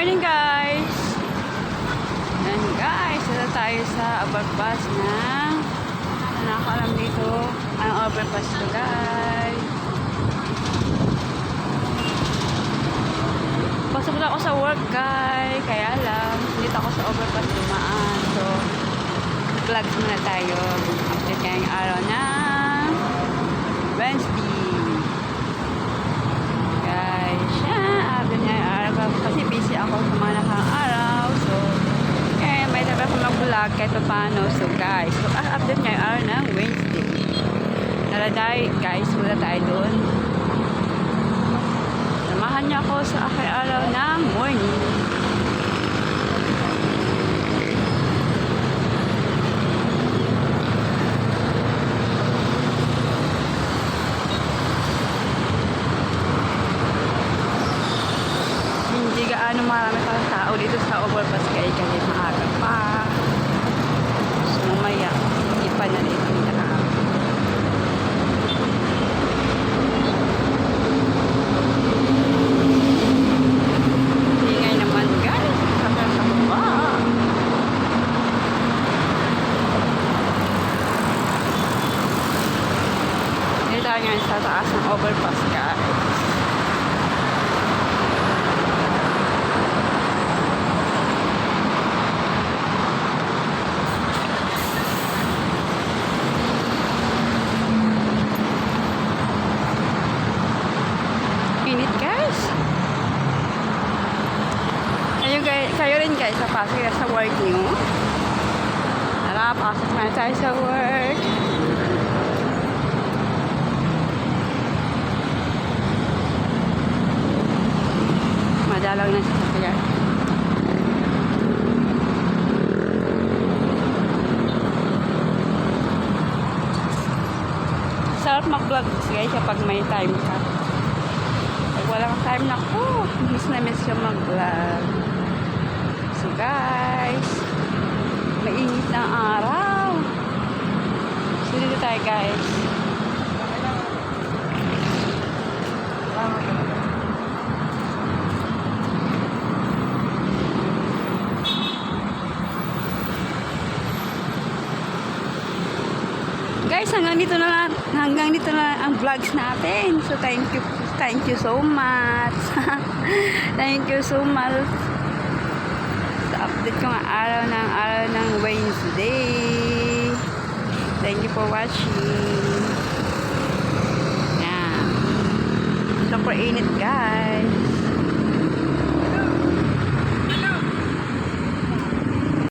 morning guys! Yan guys, ito tayo sa overpass na nakakalam dito. Ang overpass to guys. Pasok na ako sa work guys, kaya lang dito ako sa overpass dumaan. So, vlogs muna tayo. Update ngayong araw na Wednesday. Kasi busy ako sa mga nakang araw. So, may tabi ako mag-vlog kahit paano. So, guys, update niya yung araw ng Wednesday. Naladay, guys, mula tayo doon. Samahan niya ako sa aking araw ng morning. Hindi gaano marami pang tao dito sa overpass kahit maaga pa. So mamaya, hindi pa na dito nila. Ingay naman guys, kasama sa baba. Dito nga sa taas ng overpass guys. Init guys. Kayo rin guys, pasok sa work nyo. Tara, pasok na tayo sa work. Madalang na sa sasakyan. Sarap mag-vlog guys kapag may time ka. Walang time na ko. Miss na miss yung mag-vlog. So guys, mainit na ang araw. So dito tayo guys. Guys, hanggang dito na ang vlogs natin. So thank you so much. Thank you so much. Sa update ko ang araw ng Wednesday. Thank you for watching. Yan. Super init guys.